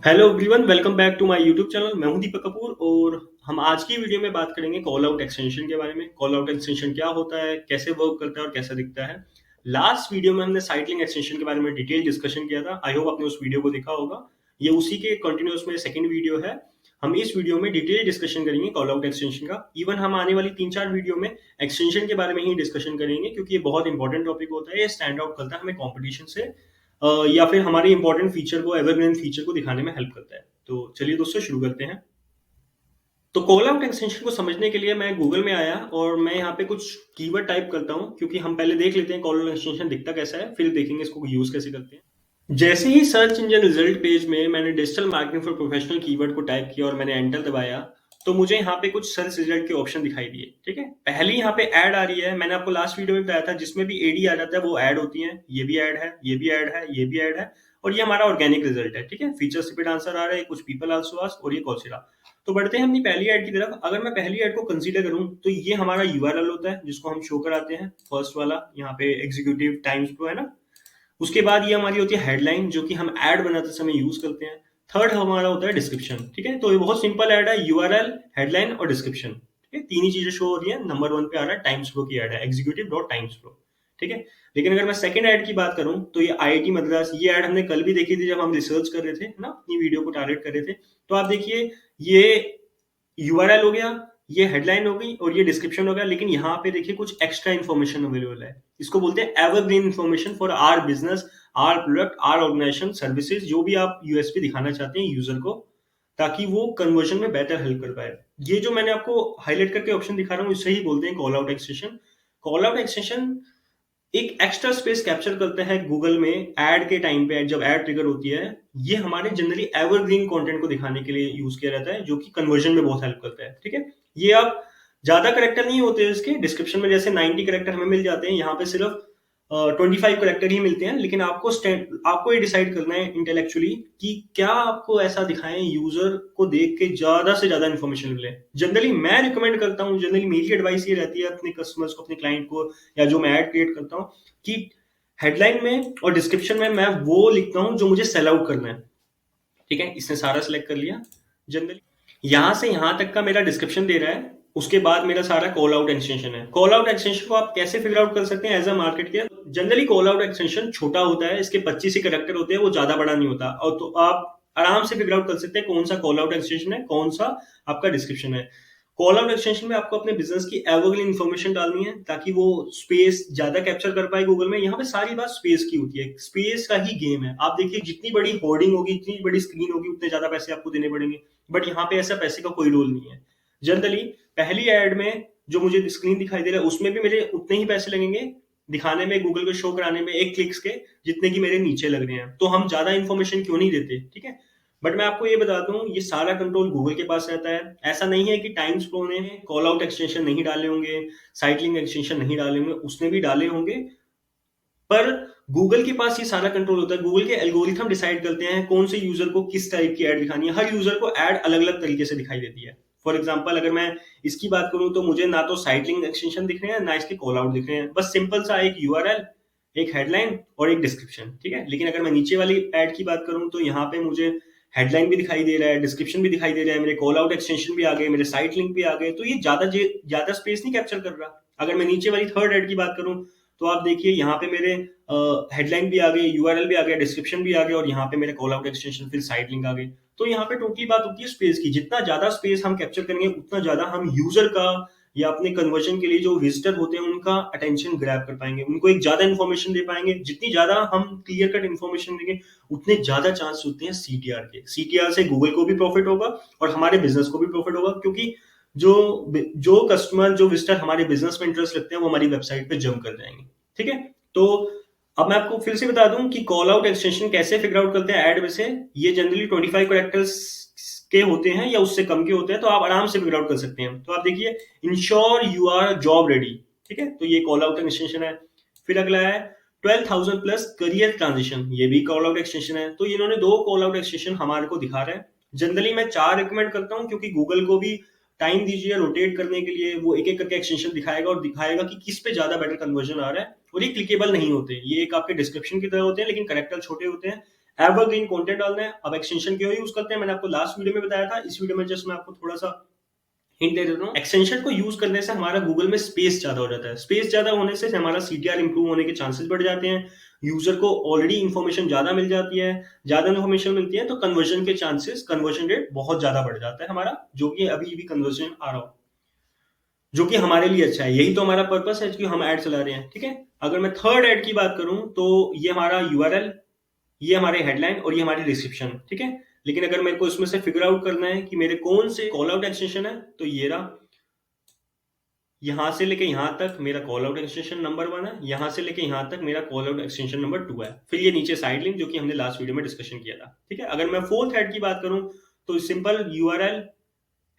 Hello everyone, welcome back to my YouTube channel. मैं हूं दीपक कपूर और हम आज की वीडियो में बात करेंगे कॉल आउट एक्सटेंशन के बारे में। कॉल आउट एक्सटेंशन क्या होता है, कैसे वर्क करता है और कैसा दिखता है। लास्ट वीडियो में हमने साइट लिंक एक्सटेंशन के बारे में डिटेल डिस्कशन किया था। आई होप आपने उस वीडियो को देखा होगा। ये उसी के कंटिन्यूअस में सेकंड वीडियो है। हम इस वीडियो में डिटेल डिस्कशन करेंगे कॉल आउट एक्सटेंशन का। इवन हम आने वाली 3-4 वीडियो में एक्सटेंशन के बारे में ही डिस्कशन करेंगे, क्योंकि ये बहुत इंपॉर्टेंट टॉपिक होता है। ये स्टैंड आउट करता है हमें कॉम्पिटिशन से, या फिर हमारे इंपॉर्टेंट फीचर को, एवरग्रीन फीचर को दिखाने में हेल्प करता है। तो चलिए दोस्तों, शुरू करते हैं। तो कॉल आउट एक्सटेंशन को समझने के लिए मैं गूगल में आया और मैं यहाँ पे कुछ कीवर्ड टाइप करता हूँ, क्योंकि हम पहले देख लेते हैं कॉल आउट एक्सटेंशन दिखता कैसा है, फिर देखेंगे इसको यूज कैसे करते हैं। जैसे ही सर्च इंजन रिजल्ट पेज में मैंने digital marketing for professional keyword को टाइप किया और मैंने एंटर दबाया, तो मुझे यहाँ पे कुछ सर्च रिजल्ट के ऑप्शन दिखाई दिए। ठीक है, पहली यहाँ पे ऐड आ रही है। मैंने आपको लास्ट वीडियो में बताया था, जिसमें भी एडी आ जाता है वो ऐड होती है। ये भी ऐड है, ये भी ऐड है, ये भी ऐड है, और ये हमारा ऑर्गेनिक रिजल्ट है। ठीक है, फीचर स्निपेट आंसर आ रहा है, कुछ पीपल आल्सो आस्क, और ये कौशला। तो बढ़ते हैं अपनी पहली ऐड की तरफ। अगर मैं पहली ऐड को कंसीडर करूं तो ये हमारा यूआरएल होता है, जिसको हम शो कराते हैं। फर्स्ट वाला यहाँ पे एग्जीक्यूटिव टाइम्स प्रो है ना। उसके बाद ये हमारी होती है हेडलाइन, जो कि हम ऐड बनाते समय यूज करते हैं। थर्ड हमारा होता है डिस्क्रिप्शन। ठीक है, तो ये बहुत सिंपल ऐड है, यूआरएल, हेडलाइन और डिस्क्रिप्शन। ठीक है, तीन ही चीजें शो हो रही है। नंबर 1 पे आ रहा है टाइम्स प्रो की ऐड है, एग्जीक्यूटिव डॉट टाइम्स प्रो। ठीक है, लेकिन अगर मैं सेकंड ऐड की बात करूं तो ये आईआईटी मद्रास। ये ऐड हमने कल भी देखी थी जब हम रिसर्च कर रहे थे ना, अपनी वीडियो को टारगेट कर रहे थे। तो आप देखिए, ये यूआरएल हो गया, ये हेडलाइन हो गई और ये डिस्क्रिप्शन हो गया। लेकिन यहाँ पे देखिए कुछ एक्स्ट्रा इन्फॉर्मेशन अवेलेबल है। इसको बोलते हैं evergreen information for our business, our product, our organization services. जो भी आप यूएसपी दिखाना चाहते हैं यूजर को, ताकि वो कन्वर्जन में बेहतर हेल्प कर पाए। ये जो मैंने आपको हाईलाइट करके ऑप्शन दिखा रहा हूँ, इसे ही बोलते हैं call out extension. Call out extension एक एक्स्ट्रा स्पेस कैप्चर करता है गूगल में ऐड के टाइम पे। जब ऐड ट्रिगर होती है, ये हमारे जनरली एवरग्रीन कंटेंट को दिखाने के लिए यूज किया जाता है, जो कि कन्वर्जन में बहुत हेल्प करता है। ठीक है, ये आप ज्यादा करेक्टर नहीं होते इसके। डिस्क्रिप्शन में जैसे 90 करेक्टर हमें मिल जाते हैं, यहाँ पे सिर्फ 25 करेक्टर ही मिलते हैं। लेकिन आपको ये डिसाइड करना है इंटेलेक्चुअली कि क्या आपको ऐसा दिखाएं यूजर को देख के ज्यादा से ज्यादा इन्फॉर्मेशन मिले। जनरली मैं रिकमेंड करता हूँ, जनरली मेरी एडवाइस ये रहती है अपने कस्टमर्स को, अपने क्लाइंट को, या जो मैं ऐड क्रिएट करता हूँ, कि हेडलाइन में और डिस्क्रिप्शन में मैं वो लिखता हूँ जो मुझे सेल आउट करना है। ठीक है, इसने सारा सेलेक्ट कर लिया। जनरली यहां से यहां तक का मेरा डिस्क्रिप्शन दे रहा है। उसके बाद मेरा सारा कॉल आउट एक्सटेंशन है। कॉल आउट एक्सटेंशन को आप कैसे फिगर आउट कर सकते हैं एज अ मार्केट के। जनरली कॉल आउट एक्सटेंशन छोटा होता है, इसके 25 ही करेक्टर होते हैं, वो ज्यादा बड़ा नहीं होता। और तो आप आराम से फिगर आउट कर सकते हैं कौन सा कॉल आउट एक्सटेंशन है, कौन सा आपका डिस्क्रिप्शन है। कॉल आउट एक्सटेंशन में आपको अपने बिजनेस की एवरग्रीन इन्फॉर्मेशन डालनी है, ताकि वो स्पेस ज्यादा कैप्चर कर पाए गूगल में। यहाँ पे सारी बात स्पेस की होती है, स्पेस का ही गेम है। आप देखिए, जितनी बड़ी होर्डिंग होगी, जितनी बड़ी स्क्रीन होगी, उतने ज्यादा पैसे आपको देने पड़ेंगे। बट यहाँ पे ऐसा पैसे का कोई रोल नहीं है। जनरली पहली एड में जो मुझे स्क्रीन दिखाई दे रहा है, उसमें भी मेरे उतने ही पैसे लगेंगे दिखाने में, गूगल को शो कराने में, एक क्लिक्स के, जितने की मेरे नीचे लग रहे हैं। तो हम ज्यादा इन्फॉर्मेशन क्यों नहीं देते। ठीक है, बट मैं आपको ये बता दूं, ये सारा कंट्रोल गूगल के पास रहता है। ऐसा नहीं है कि टाइम्स प्रो ने कॉल आउट एक्सटेंशन नहीं डाले होंगे, साइट लिंक एक्सटेंशन नहीं डाले होंगे, उसने भी डाले होंगे। पर गूगल के पास ये सारा कंट्रोल होता है। गूगल के एल्गोरिथम डिसाइड करते हैं कौन से यूजर को किस टाइप की ऐड दिखानी है। हर यूजर को ऐड अलग अलग तरीके से दिखाई देती है। फॉर एग्जाम्पल, अगर मैं इसकी बात करूं तो मुझे ना तो साइट लिंक एक्सटेंशन दिख रहे हैं, ना इसके कॉल आउट दिख रहे हैं। बस सिंपल सा एक यूआरएल, एक हेडलाइन और एक डिस्क्रिप्शन। ठीक है, लेकिन अगर मैं नीचे वाली ऐड की बात करूं तो यहाँ पे मुझे हेडलाइन भी दिखाई दे रहा है, डिस्क्रिप्शन भी दिखाई दे रहा है, मेरे कॉल आउट एक्सटेंशन भी आ गए, मेरे साइट लिंक भी आ गए। तो ये ज्यादा स्पेस नहीं कैप्चर कर रहा। अगर मैं नीचे वाली थर्ड ऐड की बात करूं तो आप देखिए, यहाँ पे मेरे हेडलाइन भी आ गई, यूआरएल भी आ गया, डिस्क्रिप्शन भी आ गया, और यहाँ पे मेरे कॉल आउट एक्सटेंशन, फिर साइट लिंक आ गई। तो यहाँ पे टोटली बात होती है स्पेस की। जितना ज्यादा स्पेस हम कैप्चर करेंगे, उतना ज्यादा हम यूजर का या अपने कन्वर्जन के लिए जो विजिटर होते हैं उनका अटेंशन ग्रैब कर पाएंगे, उनको एक ज्यादा इन्फॉर्मेशन दे पाएंगे। जितनी ज्यादा हम क्लियर कट इन्फॉर्मेशन देंगे, उतने ज्यादा चांस होते हैं सीटीआर के। सीटीआर से गूगल को भी प्रॉफिट होगा और हमारे बिजनेस को भी प्रॉफिट होगा, क्योंकि जो जो कस्टमर, जो विजिटर हमारे बिजनेस में इंटरेस्ट रखते हैं, वो हमारी वेबसाइट पे जंप कर जाएंगे। ठीक है, तो अब मैं आपको फिर से बता दूं कि कॉल आउट एक्सटेंशन कैसे फिगर आउट करते हैं ऐड में से। ये जनरली 25 करेक्टर्स के होते हैं या उससे कम के होते हैं, तो आप आराम से फिगर आउट कर सकते हैं। तो आप देखिए, ensure you are job ready. ठीक है, तो ये कॉल आउट एक्सटेंशन है। फिर अगला है 12,000 प्लस करियर ट्रांजिशन, ये भी कॉल आउट एक्सटेंशन है। तो इन्होंने दो कॉल आउट एक्सटेंशन हमारे को दिखा रहे हैं। जनरली मैं 4 रिकमेंड करता हूँ, क्योंकि गूगल को भी टाइम दीजिए रोटेट करने के लिए। वो एक एक करके एक्सटेंशन दिखाएगा और दिखाएगा कि किस पे ज्यादा बेटर कन्वर्जन आ रहा है, और ये क्लिकेबल नहीं होते, ये एक आपके डिस्क्रिप्शन की तरह होते हैं लेकिन कैरेक्टर छोटे होते हैं। एवरग्रीन कंटेंट डालना है। अब एक्सटेंशन क्यों यूज करते हैं, मैंने आपको लास्ट वीडियो में बताया था, इस वीडियो में जस्ट मैं आपको थोड़ा सा हिंट दे देता हूँ। एक्सटेंशन को यूज करने से हमारा गूगल में स्पेस ज्यादा हो जाता है। स्पेस ज्यादा होने से हमारा सीटीआर इंप्रूव होने के चांसेस बढ़ जाते हैं। यूजर को ऑलरेडी इन्फॉर्मेशन ज्यादा मिल जाती है, ज्यादा इन्फॉर्मेशन मिलती है तो कन्वर्जन के चांसेस, कन्वर्जन रेट बहुत ज्यादा बढ़ जाता है हमारा, जो कि अभी भी कन्वर्जन आ रहा हो, जो कि हमारे लिए अच्छा है। यही तो हमारा पर्पस है कि हम ऐड चला रहे हैं, ठीक है। अगर मैं थर्ड ऐड की बात करूं तो ये हमारा यूआरएल, ये हमारे हेडलाइन और ये हमारी डिस्क्रिप्शन, ठीक है। लेकिन अगर मेरे को इसमें से फिगर आउट करना है कि मेरे कौन से कॉल आउट एक्सटेंशन है, तो ये रहा। यहां से लेके यहां तक मेरा कॉल आउट एक्सटेंशन नंबर 1 है, यहां से लेके यहां तक मेरा कॉल आउट एक्सटेंशन नंबर 2 है। फिर ये नीचे साइड लिंक, जो कि हमने लास्ट वीडियो में डिस्कशन किया था, ठीक है। अगर मैं फोर्थ हेड की बात करूं तो सिंपल यूआरएल,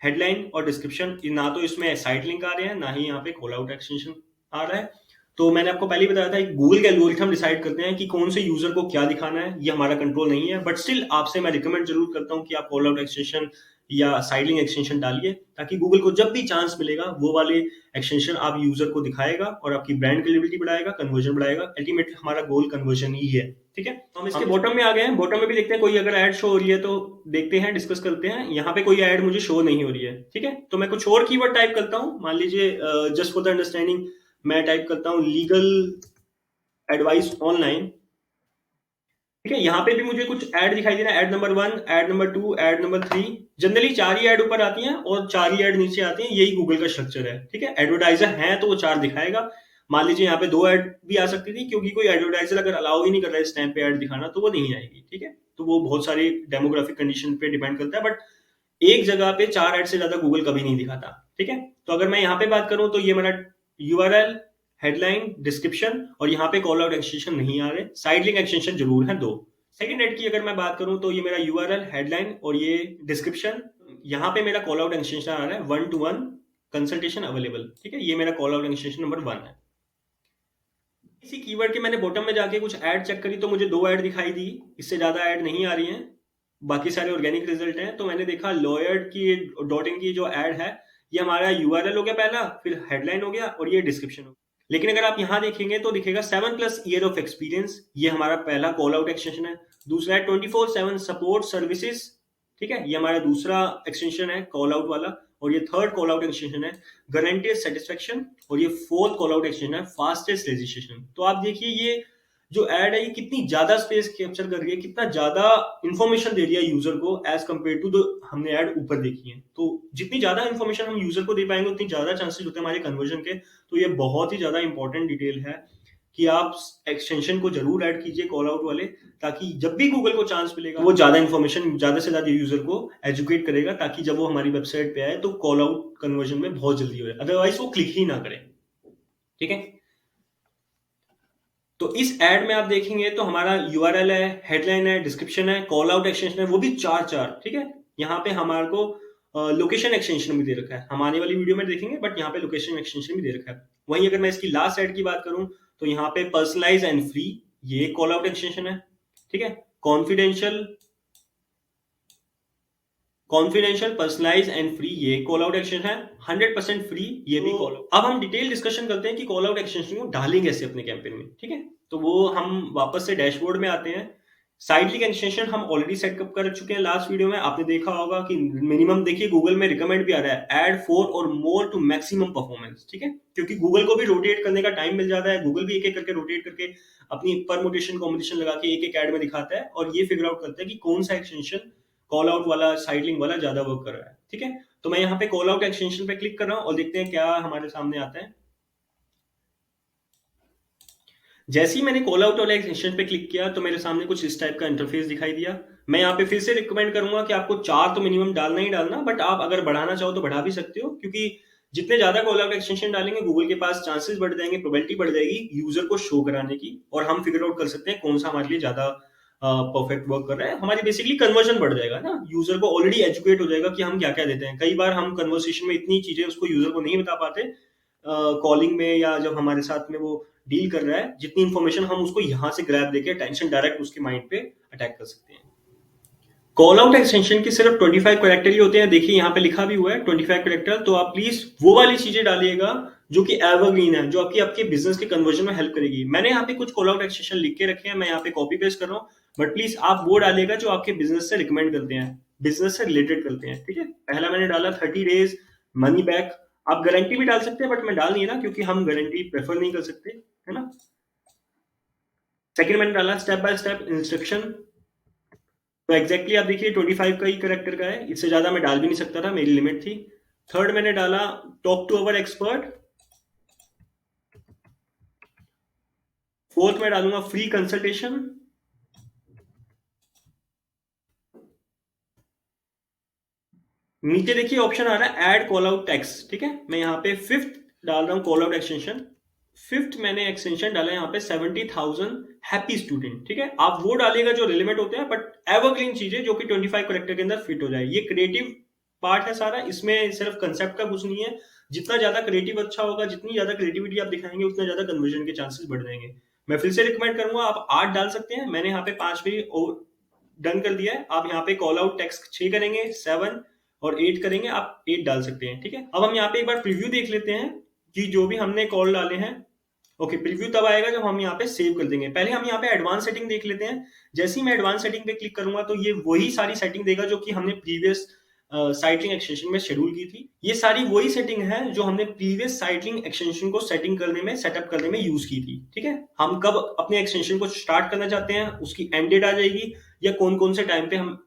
हेडलाइन और डिस्क्रिप्शन, ना तो इसमें साइड लिंक आ रहे हैं, ना ही यहाँ पे कॉल आउट एक्सटेंशन आ रहा है। तो मैंने आपको पहले ही बताया था, गूगल के एल्गोरिथम डिसाइड करते हैं कि कौन से यूजर को क्या दिखाना है, ये हमारा कंट्रोल नहीं है। बट स्टिल आपसे मैं रिकमेंड जरूर करता हूँ कि आप कॉल आउट एक्सटेंशन या साइड लिंक एक्सटेंशन डालिए, ताकि गूगल को जब भी चांस मिलेगा वो वाले एक्सटेंशन आप यूजर को दिखाएगा और आपकी ब्रांड क्रेडिबिलिटी बढ़ाएगा, कन्वर्जन बढ़ाएगा। अल्टीमेटली हमारा गोल कन्वर्जन ही है, ठीक है। तो हम इसके बॉटम में आ गए हैं। बॉटम में भी देखते हैं कोई अगर ऐड शो हो रही है तो देखते हैं, डिस्कस करते हैं। यहाँ पे कोई ऐड मुझे शो नहीं हो रही है, ठीक है। तो मैं कुछ और कीवर्ड टाइप करता हूँ, मान लीजिए जस्ट फॉर द अंडरस्टैंडिंग मैं टाइप करता हूँ लीगल एडवाइस ऑनलाइन, ठीक है। यहाँ पे भी मुझे कुछ ऐड दिखाई दे रहा है, add number 1, add number 2, add number 3। Generally 4 ही ऐड ऊपर आती हैं और 4 ही ऐड नीचे आती हैं, यही गूगल का स्ट्रक्चर है, ठीक है। एडवर्टाइजर है तो वो 4 दिखाएगा। मान लीजिए यहाँ पे 2 ऐड भी आ सकती थी, क्योंकि कोई एडवर्टाइजर अगर अलाउ ही नहीं कर रहा है इस टाइम पे ऐड दिखाना तो वो नहीं आएगी, ठीक है। तो वो बहुत सारी डेमोग्राफिक कंडीशन पे डिपेंड करता है, बट एक जगह पे 4 ऐड से ज्यादा गूगल कभी नहीं दिखाता, ठीक है। तो अगर मैं यहाँ पे बात करूं तो ये मेरा यूआरएल, हेडलाइन, डिस्क्रिप्शन और यहाँ पे कॉल आउट एक्सटेंशन नहीं आ रहे। साइड लिंक एक्सटेंशन जरूर है 2। सेकंड ऐड की अगर मैं बात करूं तो ये मेरा यूआरएल, हेडलाइन और ये डिस्क्रिप्शन, यहाँ पे मेरा कॉल आउट एक्सटेंशन आ रहा है 1-to-1 कंसल्टेशन अवेलेबल, ठीक है। ये मेरा कॉल आउट एक्सटेंशन नंबर 1 है। इसी कीवर्ड के मैंने बॉटम में जाके कुछ ऐड चेक करी तो मुझे 2 ऐड दिखाई दी, इससे ज्यादा ऐड नहीं आ रही हैं, बाकी सारे ऑर्गेनिक रिजल्ट हैं। तो मैंने देखा लॉयर्ड की डॉट इन की जो ऐड है, ये हमारा यूआरएल हो गया पहला, फिर हेडलाइन हो गया और ये डिस्क्रिप्शन हो गया। लेकिन अगर आप यहां देखेंगे तो दिखेगा 7+ ईयर ऑफ एक्सपीरियंस, ये हमारा पहला कॉल आउट एक्सटेंशन है। दूसरा है 24/7 सपोर्ट सर्विसेज, ठीक है, ये हमारा दूसरा एक्सटेंशन है कॉल आउट वाला। और ये थर्ड कॉल आउट एक्सटेंशन है गारंटेड सेटिस्फेक्शन, और ये फोर्थ कॉल आउट एक्सटेंशन है फास्टेस्ट रजिस्ट्रेशन। तो आप देखिए ये जो ऐड है ये कितनी ज्यादा स्पेस कैप्चर कर रही है, कितना ज्यादा इंफॉर्मेशन दे रही है यूजर को एज कम्पेयर टू जो हमने ऐड ऊपर देखी है। तो जितनी ज्यादा इंफॉर्मेशन हम यूजर को दे पाएंगे उतनी ज्यादा चांसेस होते हैं हमारे कन्वर्जन के। तो ये बहुत ही ज्यादा इंपॉर्टेंट डिटेल है कि आप एक्सटेंशन को जरूर ऐड कीजिए कॉल आउट वाले, ताकि जब भी गूगल को चांस मिलेगा वो ज्यादा इंफॉर्मेशन ज्यादा से ज्यादा यूजर को एजुकेट करेगा, ताकि जब वो हमारी वेबसाइट पे आए तो कॉल आउट कन्वर्जन में बहुत जल्दी हो जाए, अदरवाइज वो क्लिक ही ना करे, ठीक है। तो इस ऐड में आप देखेंगे तो हमारा यूआरएल है, हेडलाइन है, डिस्क्रिप्शन है, कॉल आउट एक्सटेंशन है, वो भी 4-4, ठीक है। यहाँ पे हमारे को लोकेशन एक्सटेंशन भी दे रखा है, हम आने वाली वीडियो में देखेंगे, बट यहाँ पे लोकेशन एक्सटेंशन भी दे रखा है। वहीं अगर मैं इसकी लास्ट ऐड की बात करूं तो यहाँ पे पर्सनलाइज एंड फ्री, ये कॉल आउट एक्सटेंशन है, ठीक है। कॉन्फिडेंशियल, पर्सनलाइज एंड फ्री, ये कॉल आउट एक्सटेंशन है। 100% फ्री, ये भी कॉल आउट। अब हम डिटेल डिस्कशन करते हैं कि कॉल आउट एक्सटेंशन को डालेंगे कैसे अपने कैंपेन में, ठीक है। तो वो हम वापस से डैशबोर्ड में आते हैं। साइड लिंक एक्सटेंशन हम ऑलरेडी सेटअप कर चुके हैं लास्ट वीडियो में, आपने देखा होगा कि मिनिमम देखिए गूगल में रिकमेंड भी आ रहा है ऐड 4 और मोर टू मैक्सिमम परफॉर्मेंस, ठीक है। क्योंकि गूगल को भी रोटेट करने का टाइम मिल जाता है, गूगल भी एक एक करके रोटेट करके अपनी परमुटेशन कॉम्बिनेशन लगा के एक एक ऐड में दिखाता है, और ये फिगर आउट करता है कि कौन सा एक्सटेंशन कॉल आउट वाला, साइड लिंक वाला ज्यादा वर्क कर रहा है, ठीक है। तो मैं यहाँ पे कॉल आउट एक्सटेंशन पे क्लिक कर रहा हूँ और देखते हैं क्या हमारे सामने आता है। जैसे ही मैंने कॉल आउट वाले एक्सटेंशन पे क्लिक किया तो मेरे सामने कुछ इस टाइप का इंटरफेस दिखाई दिया। मैं यहाँ पे फिर से रिकमेंड करूंगा कि आपको 4 तो मिनिमम डालना ही डालना, बट आप अगर बढ़ाना चाहो तो बढ़ा भी सकते हो, क्योंकि जितने ज्यादा कॉल आउट एक्सटेंशन डालेंगे गूगल के पास चांसेस बढ़ जाएंगे, प्रोबेबिलिटी बढ़ जाएगी यूजर को शो कराने की, और हम फिगर आउट कर सकते हैं कौन सा हमारे लिए ज्यादा परफेक्ट वर्क कर रहा है। हमारी बेसिकली कन्वर्जन बढ़ जाएगा ना, यूजर को ऑलरेडी एजुकेट हो जाएगा कि हम क्या क्या देते हैं। कई बार हम कन्वर्सेशन में इतनी चीजें उसको यूजर को नहीं बता पाते कॉलिंग में, या जब हमारे साथ में वो डील कर रहा है, जितनी इंफॉर्मेशन हम उसको यहाँ से ग्रैब देके टेंशन डायरेक्ट उसके माइंड पे अटैक कर सकते हैं। कॉल आउट एक्सटेंशन की सिर्फ 25 कैरेक्टर ही होते हैं, देखिए यहाँ पे लिखा भी हुआ है 25 कैरेक्टर। तो आप प्लीज वो वाली चीजें डालिएगा जो कि एवरग्रीन है, जो आपकी आपके बिजनेस के कन्वर्जन में हेल्प करेगी। मैंने यहाँ पे कुछ कॉल आउट एक्सटेंशन लिख के रखे हैं, मैं यहाँ पे कॉपी पेस्ट कर रहा हूँ, बट प्लीज आप वो डालिएगा जो आपके बिजनेस से रिकमेंड करते हैं, बिजनेस से रिलेटेड करते हैं। ठीक है, पहला मैंने डाला 30 डेज मनी बैक। आप गारंटी भी डाल सकते हैं, बट मैं डाल नहीं रहा क्योंकि हम गारंटी प्रेफर नहीं कर सकते, है ना। सेकंड मैंने डाला स्टेप बाय स्टेप इंस्ट्रक्शन। तो एग्जैक्टली आप देखिए 25 का ही करेक्टर का है, इससे ज्यादा मैं डाल भी नहीं सकता था, मेरी लिमिट थी। थर्ड मैंने डाला talk to our expert. Fourth में डालूंगा फ्री कंसल्टेशन। नीचे देखिए ऑप्शन आ रहा है ऐड कॉल आउट टेक्स्ट। ठीक है, मैं यहाँ पे फिफ्थ डाल रहा हूँ कॉल आउट एक्सटेंशन। फिफ्थ मैंने एक्सटेंशन डाला है यहाँ पे 70,000 हैप्पी स्टूडेंट। ठीक है, आप वो डालिएगा जो रिलेवेंट होते हैं, बट एवरग्रीन चीजें जो कि 25 करेक्टर के अंदर फिट हो जाए। ये क्रिएटिव पार्ट है सारा, इसमें सिर्फ कंसेप्ट का कुछ नहीं है। जितना ज्यादा क्रिएटिव अच्छा होगा, जितनी ज्यादा क्रिएटिविटी आप दिखाएंगे, उतना ज्यादा कन्वर्जन के चांसेस बढ़ जाएंगे। मैं फिर से रिकमेंड करूंगा, आप 8 डाल सकते हैं, मैंने यहाँ पे 5 भी डन कर दिया है। आप यहाँ पे कॉल आउट टेक्स्ट 6 करेंगे, 7 और 8 करेंगे, आप 8 डाल सकते हैं। ठीक है, अब हम यहाँ पे एक बार प्रीव्यू देख लेते हैं कि जो भी हमने कॉल डाले हैं। ओके, प्रीव्यू तब आएगा जब हम यहाँ पे सेव कर देंगे। पहले हम यहाँ पे एडवांस सेटिंग देख लेते हैं। जैसे ही मैं एडवांस सेटिंग पे क्लिक करूंगा तो ये वही सारी सेटिंग देगा जो कि हमने प्रीवियस साइटलिंक एक्सटेंशन में शेड्यूल की थी। ये सारी वही सेटिंग है जो हमने प्रीवियस साइटलिंक एक्सटेंशन को सेटिंग करने में, सेटअप करने में यूज की थी। ठीक है, हम कब अपने एक्सटेंशन को स्टार्ट करना चाहते हैं, उसकी एंड डेट आ जाएगी, या कौन कौन से टाइम पे हम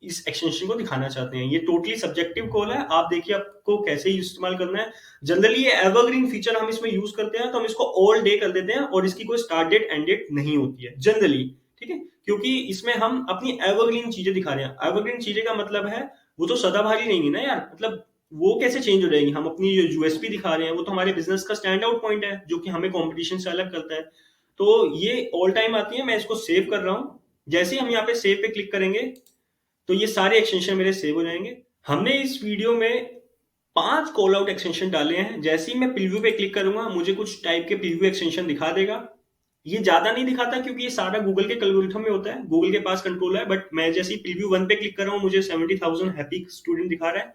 इस एक्सटेंशन को दिखाना चाहते हैं। ये टोटली सब्जेक्टिव कॉल है, आप देखिए आपको कैसे इस्तेमाल करना है। जनरली ये एवरग्रीन फीचर हम इसमें यूज करते हैं, तो हम इसको ऑल डे कर देते हैं और इसकी कोई स्टार्ट डेट एंड डेट नहीं होती है जनरली। ठीक है, क्योंकि इसमें हम अपनी एवरग्रीन चीजें दिखा रहे हैं। एवरग्रीन चीजें का मतलब है वो तो सदाबहार नहीं है ना यार, मतलब वो कैसे चेंज हो जाएगी। हम अपनी जो यूएसपी दिखा रहे हैं वो तो हमारे बिजनेस का स्टैंड आउट पॉइंट है, जो कि हमें कॉम्पिटिशन से अलग करता है। तो ये ऑल टाइम आती है। मैं इसको सेव कर रहा हूँ। जैसे ही हम यहाँ पे सेव पे क्लिक करेंगे तो ये सारे एक्सटेंशन मेरे सेव हो जाएंगे। हमने इस वीडियो में 5 कॉल आउट एक्सटेंशन डाले हैं। जैसे ही मैं प्रीव्यू पे क्लिक करूंगा मुझे कुछ टाइप के प्रीव्यू एक्सटेंशन दिखा देगा। ये ज्यादा नहीं दिखाता क्योंकि ये सारा गूगल के एल्गोरिथम में होता है, गूगल के पास कंट्रोल है। बट मैं जैसे ही प्रीव्यू 1 पे क्लिक कर रहा हूँ मुझे 70,000 हैप्पी स्टूडेंट दिखा रहा है।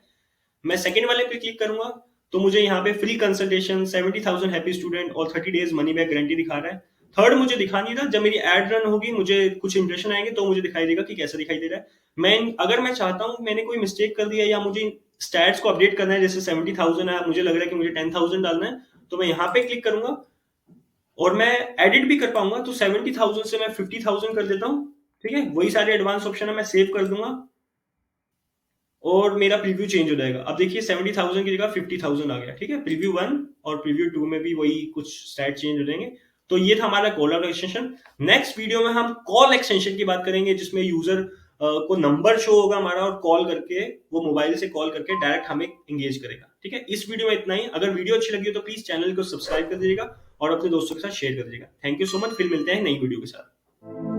मैं सेकंड वाले पे क्लिक करूंगा तो मुझे यहाँ पे फ्री कंसल्टेशन, 70,000 हैप्पी स्टूडेंट और 30 डेज मनी बैक गारंटी दिखा रहा है। थर्ड मुझे दिखा नहीं रहा, जब मेरी एड रन होगी मुझे कुछ इंप्रेशन आएंगे तो मुझे दिखाई देगा कि कैसा दिखाई दे रहा है। अगर मैं चाहता हूँ, मैंने कोई मिस्टेक कर दिया या मुझे स्टैट्स को अपडेट करना है, जैसे 70,000 है, मुझे लग रहा है कि मुझे 10,000 डालना है, तो मैं यहाँ पे क्लिक करूंगा और मैं एडिट भी कर पाऊंगा। तो 70,000 से मैं 50,000 कर देता हूँ। ठीक है, वही सारे एडवांस ऑप्शन है, मैं सेव कर दूंगा और मेरा प्रीव्यू चेंज हो जाएगा। अब देखिए 70,000 की जगह 50,000 आ गया। ठीक है, प्रीव्यू 1 और प्रीव्यू 2 में भी वही कुछ स्टैट चेंज हो जाएंगे। तो ये था हमारा call out extension. Next video में हम कॉल एक्सटेंशन की बात करेंगे, जिसमें यूजर को नंबर शो होगा हमारा और कॉल करके, वो मोबाइल से कॉल करके डायरेक्ट हमें एंगेज करेगा। ठीक है, इस वीडियो में इतना ही। अगर वीडियो अच्छी लगी हो तो प्लीज चैनल को सब्सक्राइब कर दीजिएगा और अपने दोस्तों के साथ शेयर कर दीजिएगा। थैंक यू सो मच, फिर मिलते हैं नई वीडियो के साथ।